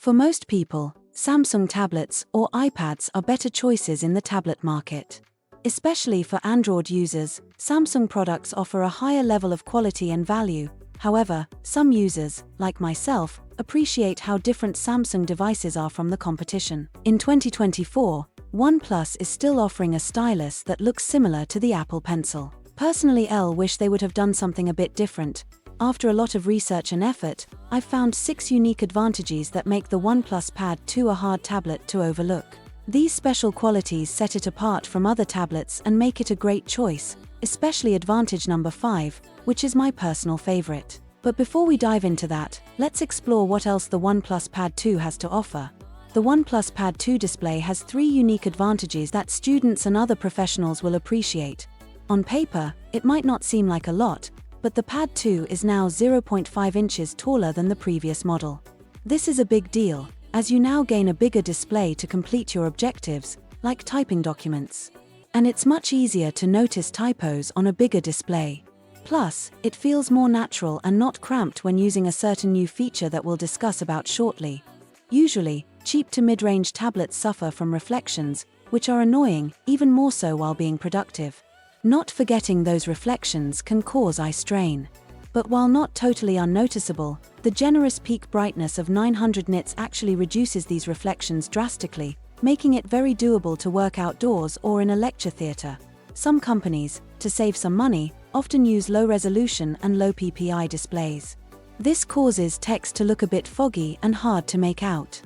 For most people, Samsung tablets or iPads are better choices in the tablet market. Especially for Android users, Samsung products offer a higher level of quality and value. However, some users, like myself, appreciate how different Samsung devices are from the competition. In 2024, OnePlus is still offering a stylus that looks similar to the Apple Pencil. Personally, I wish they would have done something a bit different. After a lot of research and effort, I've found 6 unique advantages that make the OnePlus Pad 2 a hard tablet to overlook. These special qualities set it apart from other tablets and make it a great choice, especially advantage number 5, which is my personal favorite. But before we dive into that, let's explore what else the OnePlus Pad 2 has to offer. The OnePlus Pad 2 display has 3 unique advantages that students and other professionals will appreciate. On paper, it might not seem like a lot, but the Pad 2 is now 0.5 inches taller than the previous model. This is a big deal, as you now gain a bigger display to complete your objectives, like typing documents. And it's much easier to notice typos on a bigger display. Plus, it feels more natural and not cramped when using a certain new feature that we'll discuss about shortly. Usually, cheap to mid-range tablets suffer from reflections, which are annoying, even more so while being productive. Not forgetting those reflections can cause eye strain. But while not totally unnoticeable, the generous peak brightness of 900 nits actually reduces these reflections drastically, making it very doable to work outdoors or in a lecture theatre. Some companies, to save some money, often use low-resolution and low PPI displays. This causes text to look a bit foggy and hard to make out.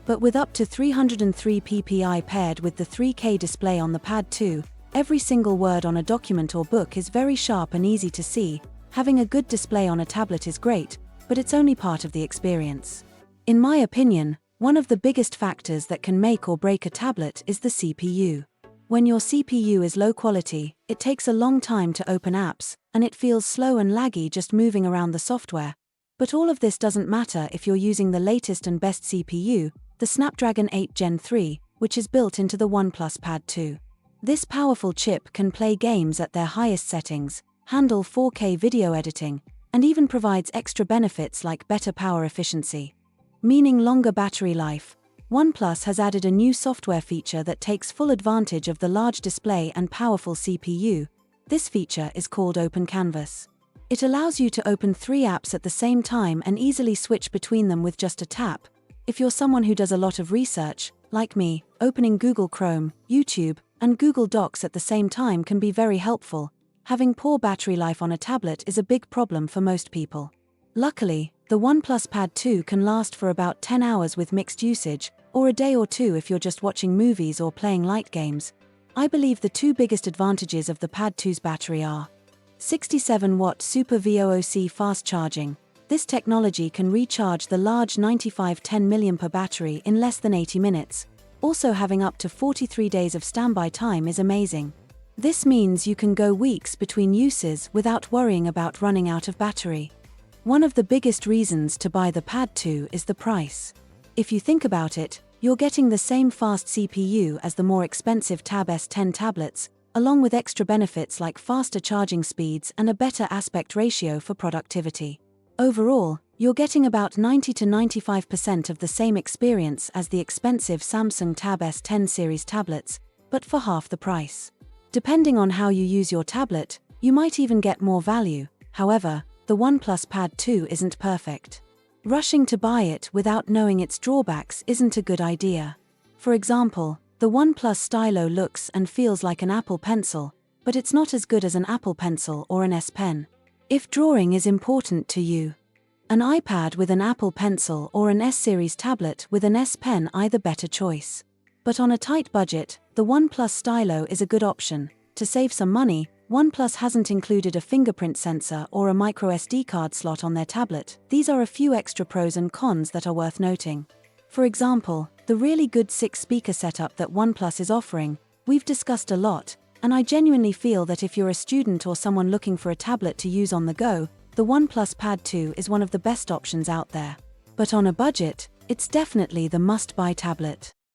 But with up to 303 PPI paired with the 3K display on the Pad 2, every single word on a document or book is very sharp and easy to see. Having a good display on a tablet is great, but it's only part of the experience. In my opinion, one of the biggest factors that can make or break a tablet is the CPU. When your CPU is low quality, it takes a long time to open apps, and it feels slow and laggy just moving around the software. But all of this doesn't matter if you're using the latest and best CPU, the Snapdragon 8 Gen 3, which is built into the OnePlus Pad 2. This powerful chip can play games at their highest settings, handle 4K video editing, and even provides extra benefits like better power efficiency, meaning longer battery life. OnePlus has added a new software feature that takes full advantage of the large display and powerful CPU. This feature is called Open Canvas. It allows you to open 3 apps at the same time and easily switch between them with just a tap. If you're someone who does a lot of research, like me, opening Google Chrome, YouTube, and Google Docs at the same time can be very helpful. Having poor battery life on a tablet is a big problem for most people. Luckily, the OnePlus Pad 2 can last for about 10 hours with mixed usage, or a day or two if you're just watching movies or playing light games. I believe the 2 biggest advantages of the Pad 2's battery are 67-watt Super VOOC fast charging. This technology can recharge the large 95 10mAh battery in less than 80 minutes. Also, having up to 43 days of standby time is amazing. This means you can go weeks between uses without worrying about running out of battery. One of the biggest reasons to buy the Pad 2 is the price. If you think about it, you're getting the same fast CPU as the more expensive Tab S10 tablets, along with extra benefits like faster charging speeds and a better aspect ratio for productivity. Overall, you're getting about 90 to 95% of the same experience as the expensive Samsung Tab S10 series tablets, but for half the price. Depending on how you use your tablet, you might even get more value. However, the OnePlus Pad 2 isn't perfect. Rushing to buy it without knowing its drawbacks isn't a good idea. For example, the OnePlus Stylo looks and feels like an Apple Pencil, but it's not as good as an Apple Pencil or an S Pen. If drawing is important to you, an iPad with an Apple Pencil or an S-series tablet with an S Pen are the better choice. But on a tight budget, the OnePlus Stylo is a good option. To save some money, OnePlus hasn't included a fingerprint sensor or a microSD card slot on their tablet. These are a few extra pros and cons that are worth noting. For example, the really good 6-speaker setup that OnePlus is offering, we've discussed a lot, and I genuinely feel that if you're a student or someone looking for a tablet to use on the go, the OnePlus Pad 2 is one of the best options out there. But on a budget, it's definitely the must-buy tablet.